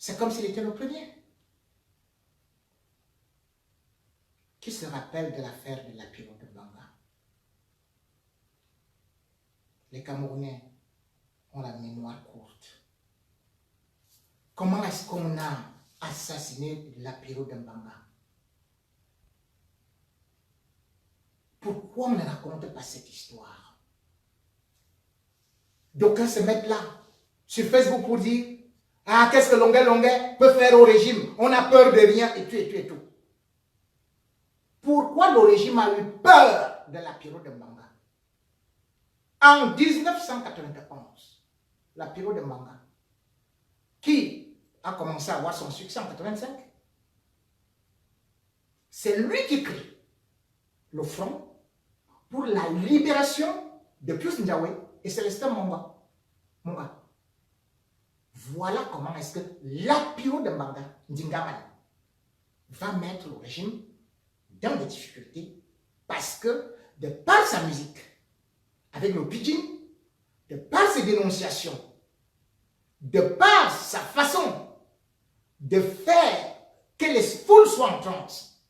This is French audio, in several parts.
C'est comme s'il était le premier. Qui se rappelle de l'affaire de Lapiro de Mbanga? Les Camerounais ont la mémoire courte. Comment est-ce qu'on a assassiné Lapiro de Mbanga? Pourquoi on ne raconte pas cette histoire? D'aucuns se mettent là, sur Facebook pour dire « Ah, qu'est-ce que Longuet peut faire au régime? On a peur de rien, et tout, et tout, et tout. » Pourquoi le régime a eu peur de Lapiro de Mbanga? En 1991, Lapiro de Mbanga, qui a commencé à avoir son succès en 85, c'est lui qui crée le Front pour la libération de Pius Ndiaye et Célestin Monga. Voilà comment est-ce que Lapiro de Mbanga, Ndingamani, va mettre le régime dans des difficultés parce que, de par sa musique, avec le pidgin, de par ses dénonciations, de par sa façon de faire que les foules soient en transe,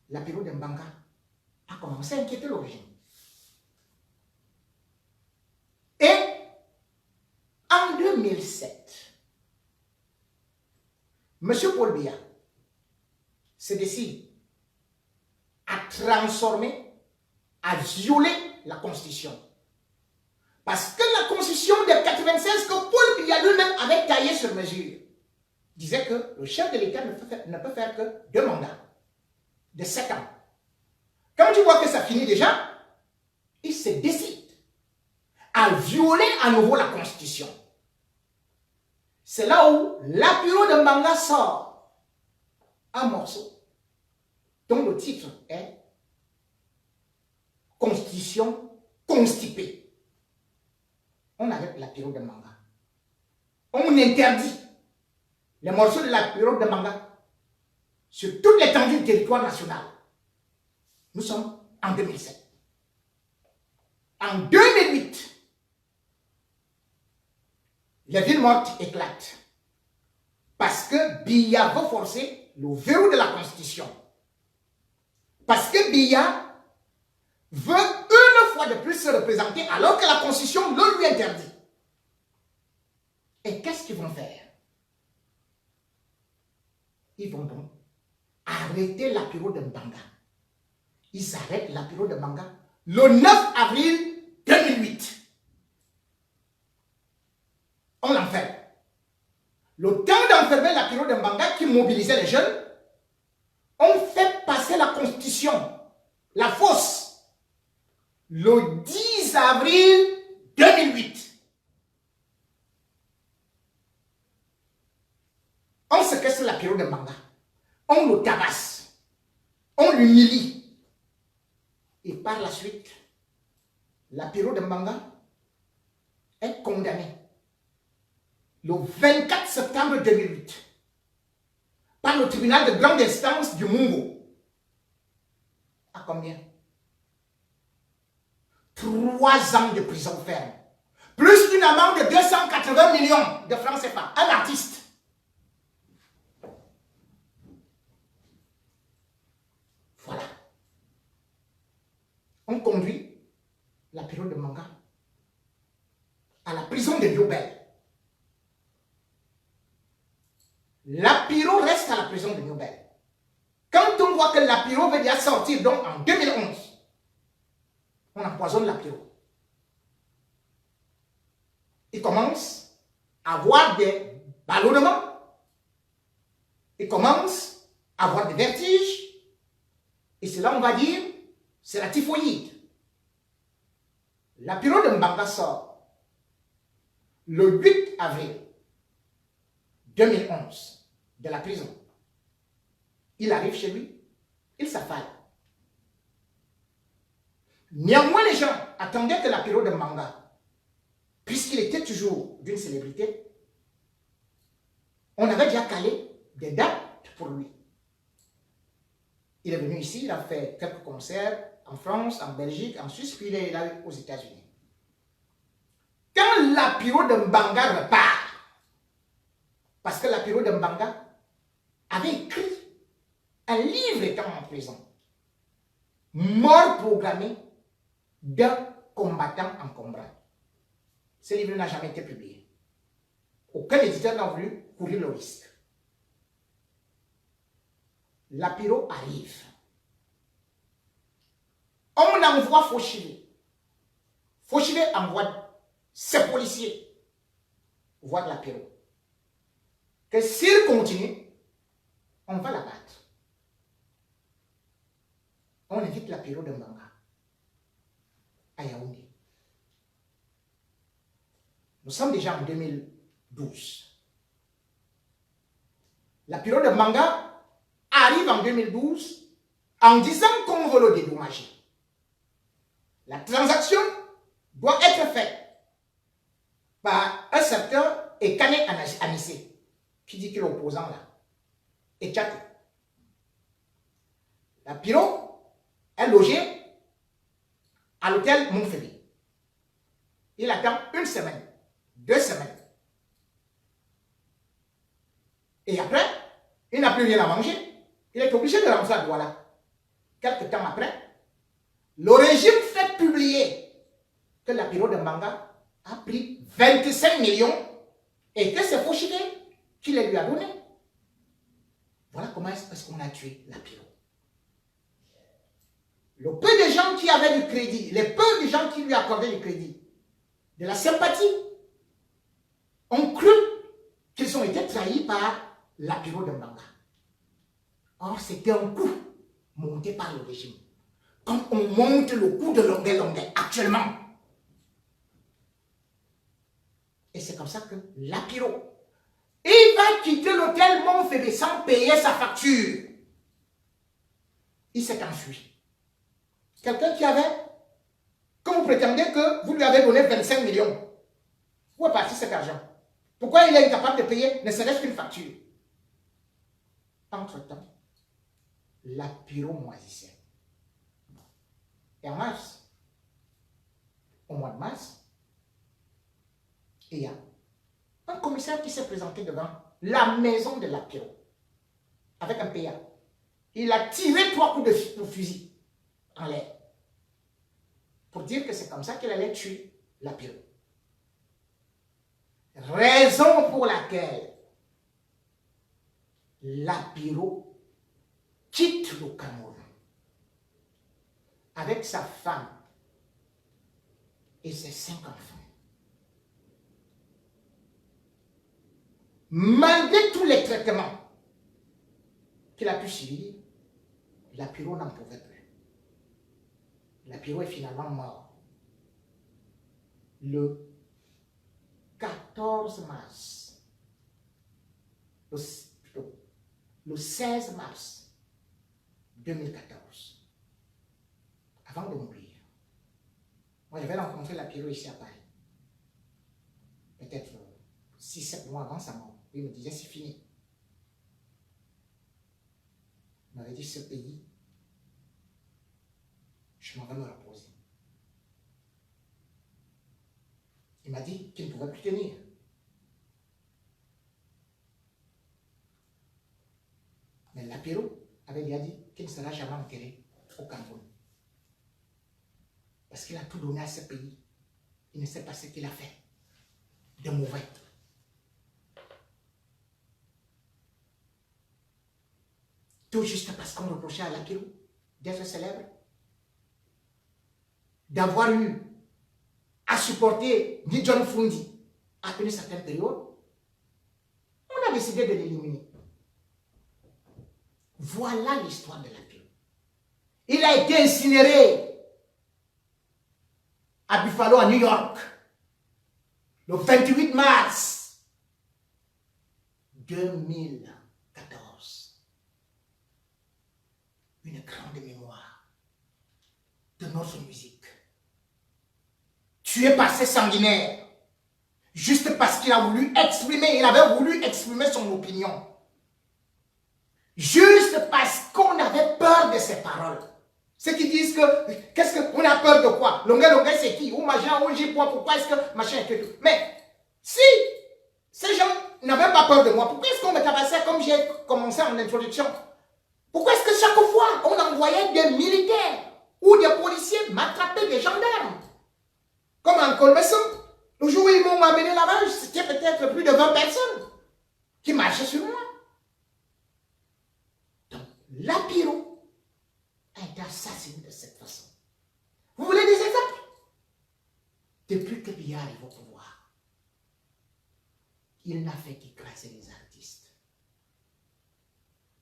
Lapiro de Mbanga a commencé à inquiéter le régime. Et en 2007, M. Paul Biya se décide à transformer, à violer la Constitution. Parce que la Constitution de 96 que Paul Biya lui-même avait taillée sur mesure disait que le chef de l'État ne peut faire que 2 mandats de 7 ans. Quand tu vois que ça finit déjà, il se décide à violer à nouveau la Constitution. C'est là où Lapiro de Mbanga sort un morceau dont le titre est Constitution constipée. On arrête Lapiro de Mbanga. On interdit les morceaux de Lapiro de Mbanga sur toute l'étendue du territoire national. Nous sommes en 2007. En 2008, les villes mortes éclatent. Parce que Biya veut forcer le verrou de la Constitution. Parce que Biya veut une fois de plus se représenter alors que la Constitution le lui interdit. Et qu'est-ce qu'ils vont faire? Ils vont donc arrêter Lapiro de Mbanga. Ils arrêtent Lapiro de Mbanga le 9 avril 2008. On l'enferme. Le temps d'enfermer Lapiro de Mbanga qui mobilisait les jeunes, on fait passer la Constitution, la fausse, le 10 avril 2008. On séquestre Lapiro de Mbanga, on le tabasse, on l'humilie. Et par la suite, Lapiro de Mbanga est condamné le 24 septembre 2008 par le tribunal de grande instance du Mungo. À combien? 3 ans de prison ferme. Plus une amende de 280 millions de francs CFA. Un artiste. Voilà. On conduit Lapiro de Mbanga à la prison de Diobel. Lapiro reste à la prison de Diobel. Quand on voit que Lapiro veut déjà sortir, donc en 2011, on empoisonne Lapiro. Il commence à avoir des ballonnements. Il commence à avoir des vertiges. Et cela, on va dire, c'est la typhoïde. Lapiro de Mbanga sort le 8 avril 2011 de la prison. Il arrive chez lui, il s'affale. Néanmoins, les gens attendaient que Lapiro de Mbanga, puisqu'il était toujours d'une célébrité, on avait déjà calé des dates pour lui. Il est venu ici, il a fait quelques concerts en France, en Belgique, en Suisse, puis il est allé aux États-Unis. Quand Lapiro de Mbanga repart, Parce que Lapiro de Mbanga avait écrit un livre étant en prison. Mort programmée d'un combattant encombrant. Ce livre n'a jamais été publié. Aucun éditeur n'a voulu courir le risque. Lapiro arrive. On envoie Fauchile. Fauchile envoie ses policiers voir Lapiro. Que s'il continue, on va l'abattre. On invite Lapiro de Mbanga à Yaoundé. Nous sommes déjà en 2012. Lapiro de Mbanga arrive en 2012 en disant qu'on veut le dédommager. La transaction doit être faite par un certain Ekane Anissé, qui dit qu'il est opposant là, et Tchatou. Lapiro est logé à l'hôtel Montferry. Il attend 1 semaine, 2 semaines. Et après, il n'a plus rien à manger. Il est obligé de rentrer à Douala. Quelques temps après, le régime fait publier que Lapiro de Mbanga a pris 25 millions et que c'est Fauchile qui les lui a donné. Voilà comment est-ce qu'on a tué Lapiro. Le peu de gens qui avaient du crédit, les peu de gens qui lui accordaient du crédit, de la sympathie, ont cru qu'ils ont été trahis par Lapiro de Mbanga. Or, c'était un coup monté par le régime. Comme on monte le coup de Longuet actuellement. Et c'est comme ça que Lapiro, il va quitter l'hôtel Montferry sans payer sa facture. Il s'est enfui. Quelqu'un qui avait, quand vous prétendez que vous lui avez donné 25 millions, où est parti cet argent? Pourquoi il est incapable de payer ne serait-ce qu'une facture? Entre-temps, Lapiro moisissait. Et en mars, au mois de mars, il y a un commissaire qui s'est présenté devant la maison de Lapiro avec un PA. Il a tiré 3 coups de fusil en l'air pour dire que c'est comme ça qu'il allait tuer Lapiro. Raison pour laquelle Lapiro quitte le Cameroun avec sa femme et ses 5 enfants. Malgré tous les traitements qu'il a pu subir, Lapiro n'en pouvait plus. Lapiro est finalement mort le 14 mars, le 16 mars 2014. Avant de mourir. Moi, j'avais rencontré Lapiro ici à Paris. Peut-être 6-7 mois avant sa mort. Il me disait, c'est fini. Il m'avait dit, ce pays, je m'en vais me reposer. Il m'a dit qu'il ne pouvait plus tenir. Mais Lapiro avait déjà dit qu'il ne sera jamais enterré au Cameroun. Parce qu'il a tout donné à ce pays. Il ne sait pas ce qu'il a fait de mauvais. Tout juste parce qu'on reprochait à Lapiro d'être célèbre, d'avoir eu à supporter Ni John Fundi à une certaine période, on a décidé de l'éliminer. Voilà l'histoire de Lapiro. Il a été incinéré à Buffalo, à New York, le 28 mars 2014. Une grande mémoire de notre musique. Tué par ces sanguinaires, juste parce qu'il a voulu exprimer, il avait voulu exprimer son opinion. Juste parce qu'on avait peur de ses paroles. Ceux qui disent que, qu'est-ce qu'on a peur de quoi? Longuet c'est qui? Ou machin, ou j'ai quoi? Pourquoi est-ce que machin et tout? Mais si ces gens n'avait pas peur de moi. Pourquoi est-ce qu'on me tabassait comme j'ai commencé en introduction? Pourquoi est-ce que chaque fois, on envoyait des militaires ou des policiers m'attraper des gendarmes? Comme en Colmesson, le jour où ils m'ont amené là-bas, c'était peut-être plus de 20 personnes qui marchaient sur moi. Donc, Lapiro a été assassiné de cette façon. Vous voulez des exemples? Depuis que Biya arrive au pouvoir, il n'a fait qu'écraser les artistes,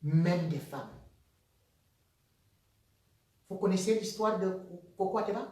même des femmes. Vous connaissez l'histoire de Coco Ateba?